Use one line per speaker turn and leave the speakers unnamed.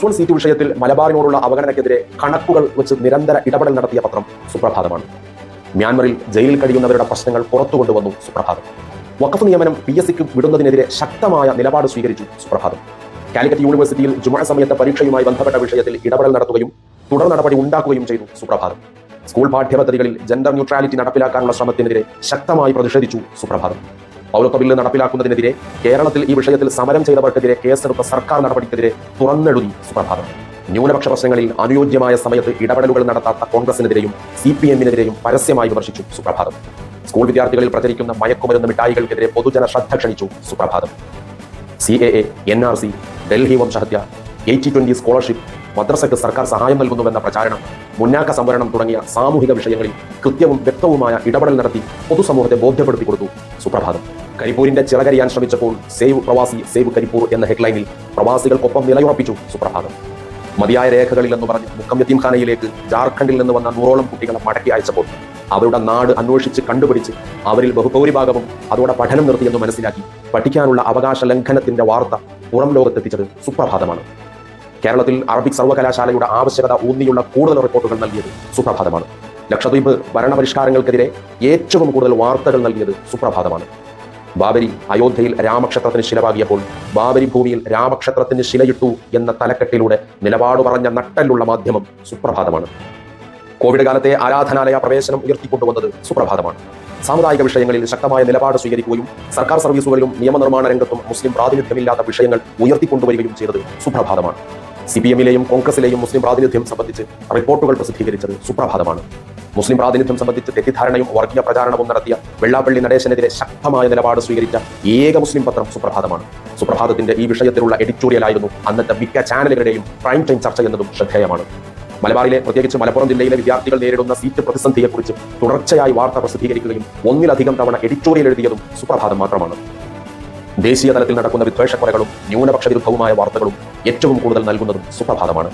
+1 seat വിഷയത്തിൽ മലബാറിനോടുള്ള അവഗണനയ്ക്കെതിരെ കണക്കുകൾ വെച്ച് നിരന്തര ഇടപെടൽ നടത്തിയ പത്രം സുപ്രഭാതമാണ്. മ്യാൻമറിൽ ജയിലിൽ കഴിയുന്നവരുടെ പ്രശ്നങ്ങൾ പുറത്തു കൊണ്ടുവന്നു സുപ്രഭാതം. വഖഫ് നിയമനം PSCക്ക് വിടുന്നതിനെതിരെ ശക്തമായ നിലപാട് സ്വീകരിച്ചു സുപ്രഭാതം. കാലിക്കറ്റ് യൂണിവേഴ്സിറ്റിയിൽ ജുമുഅ സമയത്തെ പരീക്ഷയുമായി ബന്ധപ്പെട്ട വിഷയത്തിൽ ഇടപെടൽ നടത്തുകയും തുടർ നടപടി ഉണ്ടാക്കുകയും ചെയ്തു സുപ്രഭാതം. സ്കൂൾ പാഠ്യപദ്ധതികളിൽ ജെൻഡർ ന്യൂട്രാലിറ്റി നടപ്പിലാക്കാനുള്ള ശ്രമത്തിനെതിരെ ശക്തമായി പ്രതിഷേധിച്ചു സുപ്രഭാതം. പൗരത്വ ബില്ല് നടപ്പിലാക്കുന്നതിനെതിരെ കേരളത്തിൽ ഈ വിഷയത്തിൽ സമരം ചെയ്തവർക്കെതിരെ കേസെടുത്ത സർക്കാർ നടപടിക്കെതിരെ തുറന്നെഴുതി സുപ്രഭാതം. ന്യൂനപക്ഷ പ്രശ്നങ്ങളിൽ അനുയോജ്യമായ സമയത്ത് ഇടപെടലുകൾ നടത്താത്ത കോൺഗ്രസിനെതിരെയും CPM-നെതിരെയും പരസ്യമായി വിമർശിച്ചു സുപ്രഭാതം. സ്കൂൾ വിദ്യാർത്ഥികളിൽ പ്രചരിക്കുന്ന മയക്കുമരുന്ന് മിഠായികൾക്കെതിരെ പൊതുജന ശ്രദ്ധ ക്ഷണിച്ചു സുപ്രഭാതം. CAA, NRC, ഡൽഹി വംശഹത്യ, 80-20 സ്കോളർഷിപ്പ്, മദ്രസയ്ക്ക് സർക്കാർ സഹായം നൽകുന്നുവെന്ന പ്രചാരണം, മുന്നാക്ക സംവരണം തുടങ്ങിയ സാമൂഹിക വിഷയങ്ങളിൽ കൃത്യവും വ്യക്തവുമായ ഇടപെടൽ നടത്തി പൊതുസമൂഹത്തെ ബോധ്യപ്പെടുത്തി കൊടുത്തു സുപ്രഭാതം. കരിപ്പൂരിന്റെ ചിറകരിയാൻ ശ്രമിച്ചപ്പോൾ സേവ് പ്രവാസി സേവ് കരിപ്പൂർ എന്ന ഹെഡ്ലൈനിൽ പ്രവാസികൾക്കൊപ്പം നിലയുറപ്പിച്ചു സുപ്രഭാതം. മതിയായ രേഖകളില്ലെന്ന് പറഞ്ഞ് മുക്കം യത്തീംഖാനയിലേക്ക് ജാർഖണ്ഡിൽ നിന്ന് വന്ന 100ഓളം കുട്ടികളെ മടക്കി അയച്ചപ്പോൾ അവരുടെ നാട് അന്വേഷിച്ച് കണ്ടുപിടിച്ച് അവരിൽ ബഹുഭൂരിഭാഗവും അതോടെ പഠനം നിർത്തിയെന്ന് മനസ്സിലാക്കി പഠിക്കാനുള്ള അവകാശ ലംഘനത്തിന്റെ വാർത്ത പുറം ലോകത്തെത്തിച്ചത് സുപ്രഭാതമാണ്. കേരളത്തിൽ അറബിക് സർവകലാശാലയുടെ ആവശ്യകത ഊന്നിയുള്ള കൂടുതൽ റിപ്പോർട്ടുകൾ നൽകിയത് സുപ്രഭാതമാണ്. ലക്ഷദ്വീപ് ഭരണപരിഷ്കാരങ്ങൾക്കെതിരെ ഏറ്റവും കൂടുതൽ വാർത്തകൾ നൽകിയത് സുപ്രഭാതമാണ്. ബാബരി അയോധ്യയിൽ രാമക്ഷേത്രത്തിന് ശിലവാകിയപ്പോൾ ബാബരി ഭൂമിയിൽ രാമക്ഷേത്രത്തിന് ശിലയിട്ടു എന്ന തലക്കെട്ടിലൂടെ നിലപാട് പറഞ്ഞ നട്ടലുള്ള മാധ്യമം സുപ്രഭാതമാണ്. കോവിഡ് കാലത്തെ ആരാധനാലയ പ്രവേശനം ഉയർത്തിക്കൊണ്ടുവന്നത് സുപ്രഭാതമാണ്. സാമുദായിക വിഷയങ്ങളിൽ ശക്തമായ നിലപാട് സ്വീകരിക്കുകയും സർക്കാർ സർവീസുകളിലും നിയമനിർമ്മാണ രംഗത്തും മുസ്ലിം പ്രാതിനിധ്യമില്ലാത്ത വിഷയങ്ങൾ ഉയർത്തിക്കൊണ്ടുവരികയും ചെയ്തത് സുപ്രഭാതമാണ്. CPM-ലെയും കോൺഗ്രസിലെയും മുസ്ലിം പ്രാതിനിധ്യം സംബന്ധിച്ച് റിപ്പോർട്ടുകൾ പ്രസിദ്ധീകരിച്ചത് സുപ്രഭാതമാണ്. മുസ്ലിം പ്രാതിനിധ്യം സംബന്ധിച്ച് തെറ്റിദ്ധാരണയും വർഗീയ പ്രചാരണവും നടത്തിയ വെള്ളാപ്പള്ളി നടേശനെതിരെ ശക്തമായ നിലപാട് സ്വീകരിച്ച ഏക മുസ്ലിം പത്രം സുപ്രഭാതമാണ്. സുപ്രഭാതത്തിന്റെ ഈ വിഷയത്തിലുള്ള എഡിറ്റോറിയലായിരുന്നു അന്നത്തെ മിക്ക ചാനലുകളുടെയും പ്രൈം ടൈം ചർച്ച എന്നതും ശ്രദ്ധേയമാണ്. മലബാറിലെ പ്രത്യേകിച്ച് മലപ്പുറം ജില്ലയിലെ വിദ്യാർത്ഥികൾ നേരിടുന്ന സീറ്റ് പ്രതിസന്ധിയെക്കുറിച്ച് തുടർച്ചയായി വാർത്ത പ്രസിദ്ധീകരിക്കുകയും ഒന്നിലധികം തവണ എഡിറ്റോറിയൽ എഴുതിയതും സുപ്രഭാതം മാത്രമാണ്. ദേശീയ തലത്തിൽ നടക്കുന്ന വിദ്വേഷക്കൊലകളും ന്യൂനപക്ഷ വിരുദ്ധവുമായ വാർത്തകളും ഏറ്റവും കൂടുതൽ നൽകുന്നതും സുപ്രഭാതമാണ്.